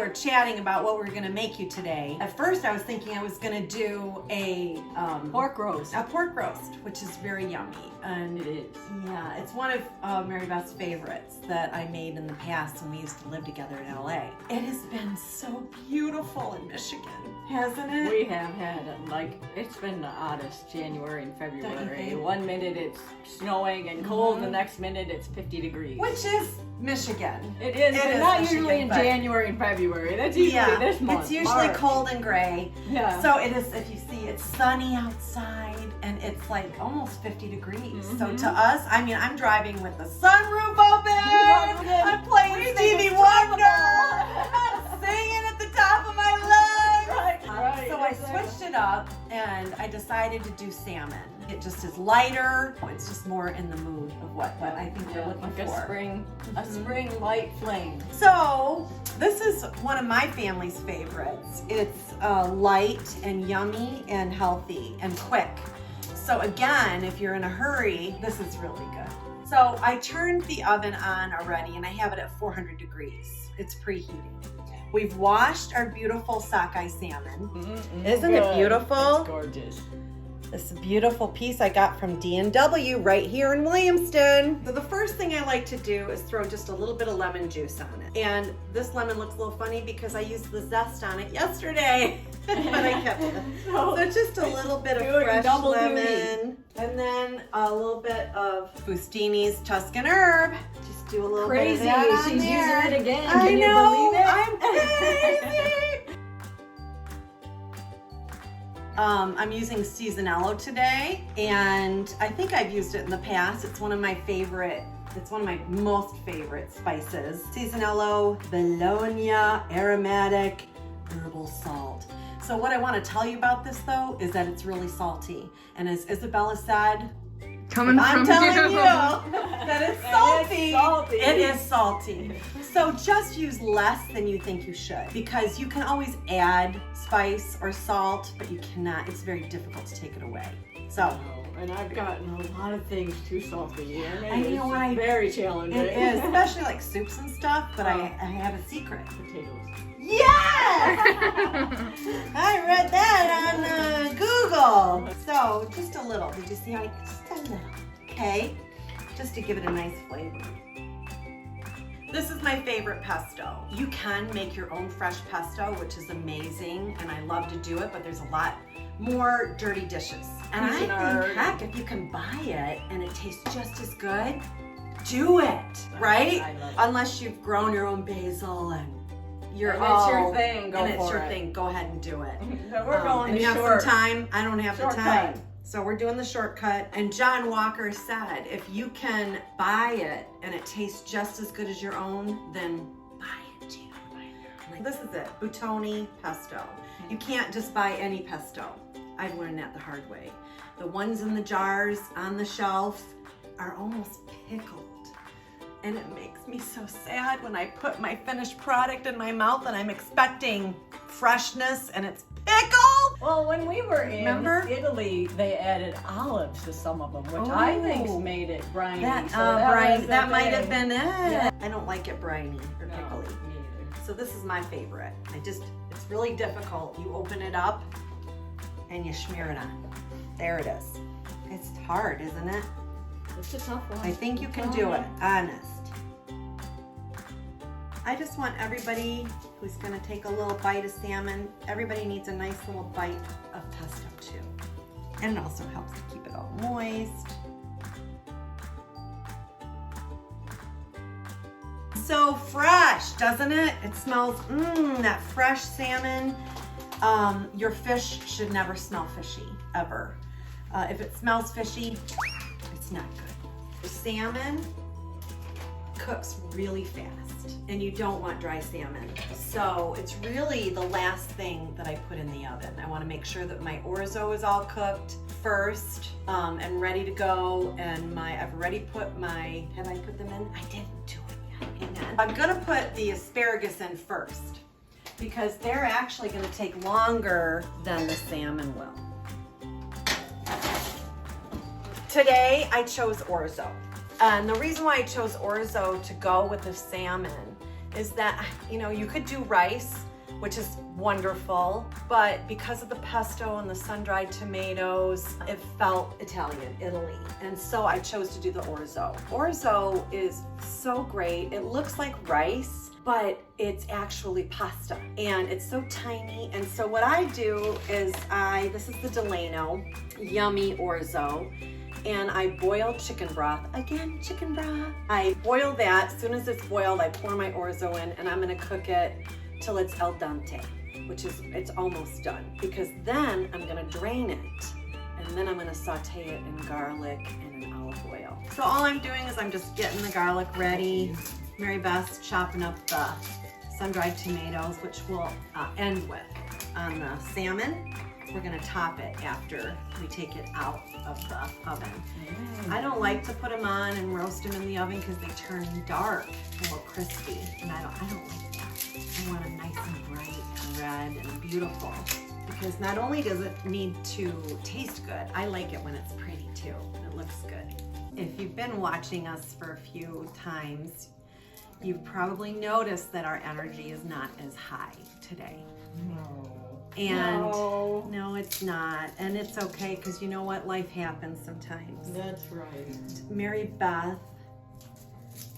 were chatting about what we're gonna make you today. At first I was thinking I was gonna do a pork roast. A pork roast, which is very yummy. And it is. Yeah, it's one of Mary Beth's favorites that I made in the past when we used to live together in LA. It has been so beautiful in Michigan, hasn't it? We have had, it's been the oddest January and February. One minute it's snowing and cold, the next minute it's 50 degrees. Which is Michigan. It is, but not Michigan, usually in January and February. That's usually this month. It's usually March. cold and gray. Yeah. So it is, if you see, it's sunny outside and it's like almost 50 degrees. So to us, I mean, I'm driving with the sunroof open. I'm playing Stevie Wonder. I'm singing at the top of my lungs. Right. So I switched it up and I decided to do salmon. It just is lighter. It's just more in the mood of what I think you're looking like for. A spring light flame. So this is one of my family's favorites. It's light and yummy and healthy and quick. So again, if you're in a hurry, this is really good. So I turned the oven on already and I have it at 400 degrees. It's preheating. We've washed our beautiful sockeye salmon. Isn't it beautiful? It's gorgeous. This beautiful piece I got from D&W right here in Williamston. So the first thing I like to do is throw just a little bit of lemon juice on it. And this lemon looks a little funny because I used the zest on it yesterday, but I kept it. So just a little bit of fresh lemon. And then a little bit of Fustini's Tuscan herb. Just do a little bit of that on She's there. using it again. I Can you know, believe it? I'm crazy. I'm using Seasonello today, and I think I've used it in the past. It's one of my most favorite spices. Seasonello, Bologna, aromatic, herbal salt. So what I want to tell you about this though is that it's really salty. And as Isabella said, I'm telling you that it's salty. It is salty. So just use less than you think you should, because you can always add spice or salt, but you cannot. It's very difficult to take it away. So. And I've gotten a lot of things too salty, and it's very challenging. It is, especially like soups and stuff. But I have a secret. Potatoes. Yes! I read that on Google. So just a little. Did you see how just a little? Okay, just to give it a nice flavor. This is my favorite pesto. You can make your own fresh pesto, which is amazing, and I love to do it. But there's a lot more dirty dishes. And I think, heck, if you can buy it and it tastes just as good, do it, right? I love it. Unless you've grown your own basil and it's your thing, go ahead and do it. So we're going and the you have short. some time? I don't have the Shortcut. time. So we're doing the shortcut. And John Walker said, if you can buy it and it tastes just as good as your own, then buy it too. This is it, Buitoni Pesto. You can't just buy any pesto. I've learned that the hard way. The ones in the jars on the shelf are almost pickled. And it makes me so sad when I put my finished product in my mouth and I'm expecting freshness and it's pickled. Well, when we were in Italy, they added olives to some of them, which I think made it briny. That might have been it. Yeah. I don't like it briny or pickly. So this is my favorite. It's really difficult. You open it up and you smear it on. There it is. It's hard, isn't it? It's a tough one. I think you can do it, honest. I just want everybody who's gonna take a little bite of salmon, everybody needs a nice little bite of pesto too. And it also helps to keep it all moist. So fresh, doesn't it? It smells, that fresh salmon. Your fish should never smell fishy, ever. If it smells fishy, it's not good. The salmon cooks really fast, and you don't want dry salmon. So it's really the last thing that I put in the oven. I want to make sure that my orzo is all cooked first and ready to go. And I've already put have I put them in? I didn't do it yet. Hang on. I'm gonna put the asparagus in first because they're actually gonna take longer than the salmon will. Today I chose orzo. And the reason why I chose orzo to go with the salmon is that, you know, you could do rice, which is wonderful, but because of the pesto and the sun-dried tomatoes, it felt Italian, Italy. And so I chose to do the orzo. Orzo is so great. It looks like rice, but it's actually pasta, and it's so tiny. And so what I do is this is the Delano, yummy orzo, and I boil chicken broth. Again, chicken broth. I boil that. As soon as it's boiled, I pour my orzo in, and I'm gonna cook it till it's al dente, which is, it's almost done, because then I'm gonna drain it, and then I'm gonna saute it in garlic and in olive oil. So all I'm doing is I'm just getting the garlic ready. Mary Beth's chopping up the sun-dried tomatoes, which we'll end with on the salmon. We're gonna top it after we take it out of the oven. I don't like to put them on and roast them in the oven because they turn dark and a little crispy, and I don't like that. I want them nice and bright and red and beautiful, because not only does it need to taste good, I like it when it's pretty too. It looks good. If you've been watching us for a few times, you've probably noticed that our energy is not as high today. And no, it's not. And it's okay, because you know what? Life happens sometimes. That's right. Mary Beth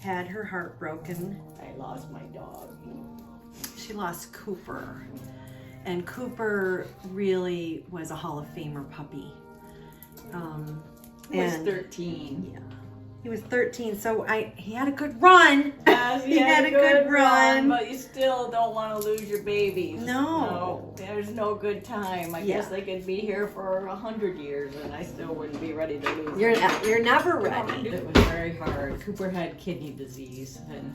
had her heart broken. I lost my dog. She lost Cooper. And Cooper really was a Hall of Famer puppy. He was 13. Yeah. He was 13, so he had a good run. Yes, he had a good run. But you still don't want to lose your babies. No. There's no good time. I guess they could be here for 100 years and I still wouldn't be ready to lose them. You're never ready. It was very hard. Cooper had kidney disease, and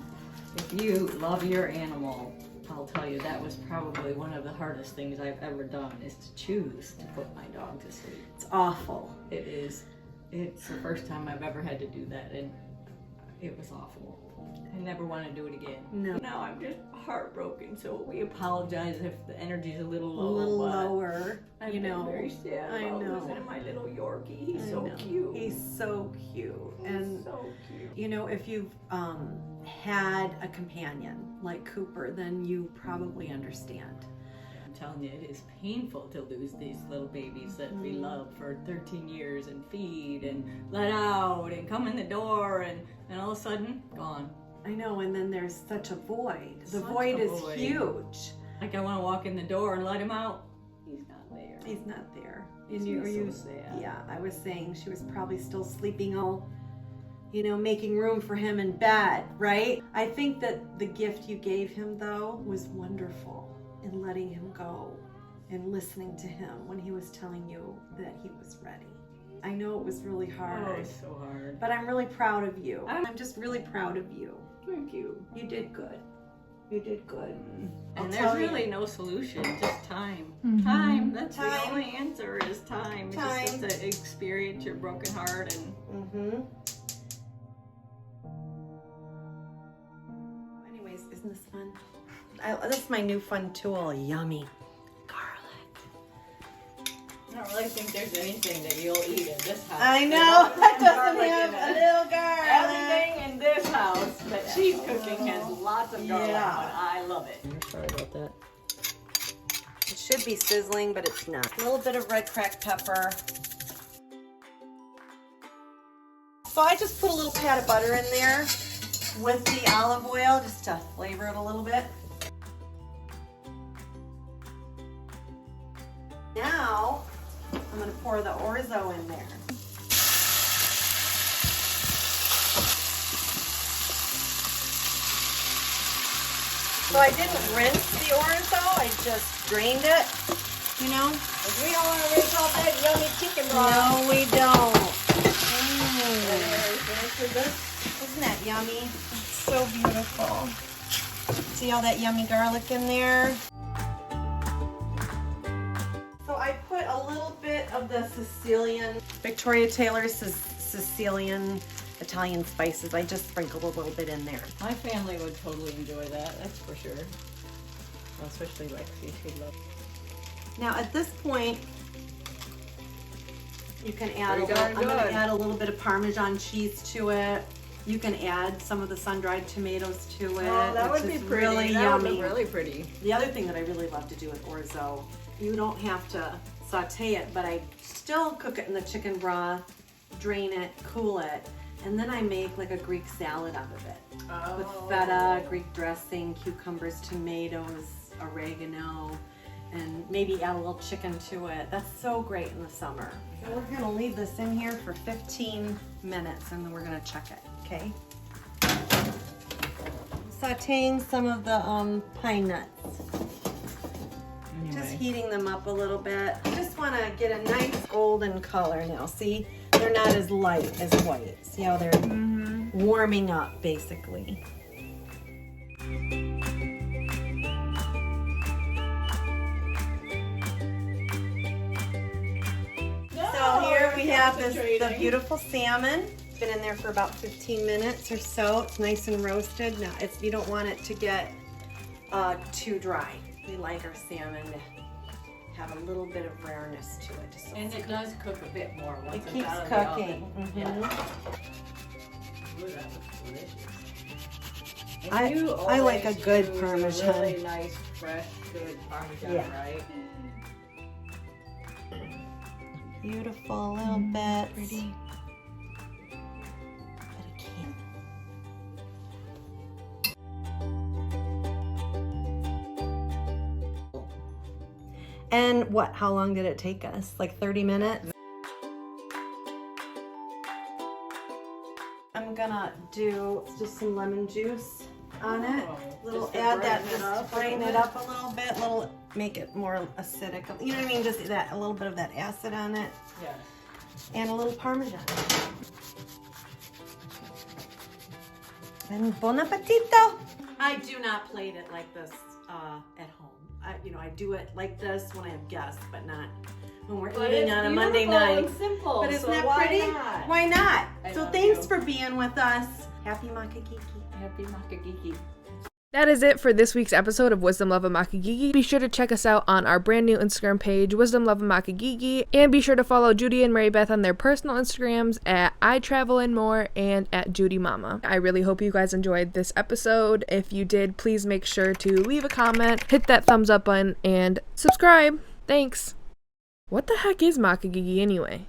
if you love your animal, I'll tell you, that was probably one of the hardest things I've ever done, is to choose to put my dog to sleep. It's awful. It is. It's the first time I've ever had to do that, and it was awful. I never want to do it again. No. Now I'm just heartbroken, so we apologize if the energy's a little low. A little lower, I've been very sad about losing my little Yorkie. He's so cute. He's so cute. And so cute. You know, if you've had a companion like Cooper, then you probably understand. I'm telling you, it is painful to lose these little babies that we love for 13 years and feed and let out and come in the door, and all of a sudden, gone. I know, and then there's such a void. The void is huge. Like, I want to walk in the door and let him out. He's not there. He's not there. So sad. Yeah, I was saying she was probably still sleeping all, you know, making room for him in bed, right? I think that the gift you gave him, though, was wonderful in letting him go and listening to him when he was telling you that he was ready. I know it was really hard. Oh, it's so hard. But I'm really proud of you. I'm just really proud of you. Thank you. You did good. You did good. And there's really no solution, just time. Time. That's the only answer, is time. Time. It's just to experience your broken heart and. Anyways, isn't this fun? That's my new fun tool. Yummy garlic. I don't really think there's anything that you'll eat in this house. I know. That doesn't have a little garlic. Everything in this house that she's cooking has lots of garlic, but I love it. I'm sorry about that. It should be sizzling, but it's not. A little bit of red cracked pepper. So I just put a little pat of butter in there with the olive oil just to flavor it a little bit. Now, I'm going to pour the orzo in there. So I didn't rinse the orzo, I just drained it, you know? We don't want to rinse off that yummy chicken broth. No, we don't. Isn't that yummy? It's so beautiful. See all that yummy garlic in there? So I put a little bit of the Sicilian, Victoria Taylor's Sicilian Italian spices. I just sprinkled a little bit in there. My family would totally enjoy that, that's for sure. Well, especially Lexi, she'd love it. Now at this point, you can add I'm gonna add a little bit of Parmesan cheese to it. You can add some of the sun-dried tomatoes to it. Oh, that which would be is pretty. really That would yummy. look really pretty. The other thing that I really love to do with orzo, you don't have to saute it, but I still cook it in the chicken broth, drain it, cool it, and then I make like a Greek salad out of it. With feta, Greek dressing, cucumbers, tomatoes, oregano, and maybe add a little chicken to it. That's so great in the summer. So we're gonna leave this in here for 15 minutes and then we're gonna check it, okay? Sauteing some of the pine nuts. Anyway. Just heating them up a little bit. I just wanna get a nice golden color now. See, they're not as light as white. See how they're warming up basically. So here we have the beautiful salmon. It's been in there for about 15 minutes or so. It's nice and roasted. Now, you don't want it to get too dry. We like our salmon to have a little bit of rareness to it. So And it does cook a bit more once it it's keeps out of the cooking. oven. Yeah. Ooh, that looks delicious. And I you like a always good use Parmesan. A really nice, fresh, good Parmesan, Yeah. right? Beautiful little bits. Pretty. But I can't. And what? How long did it take us? Like 30 minutes? I'm gonna do just some lemon juice on it. Little Just to add that, brighten it up just a brighten little it up a little bit, little make it more acidic. You know what I mean? Just that a little bit of that acid on it, Yes. and a little Parmesan. And buon appetito! I do not plate it like this at home. I do it like this when I have guests, but not when we're eating on a Monday night. And simple. But isn't so that why pretty? Not? Why not? I So love thanks you. for being with us. Happy Makagigi. Happy Makagigi. That is it for this week's episode of Wisdom Love and Makagigi. Be sure to check us out on our brand new Instagram page, Wisdom Love and Makagigi, and be sure to follow Judy and Mary Beth on their personal Instagrams at I Travel and More and at Judy Mama. I really hope you guys enjoyed this episode. If you did, please make sure to leave a comment, hit that thumbs up button, and subscribe. Thanks. What the heck is Makagigi anyway?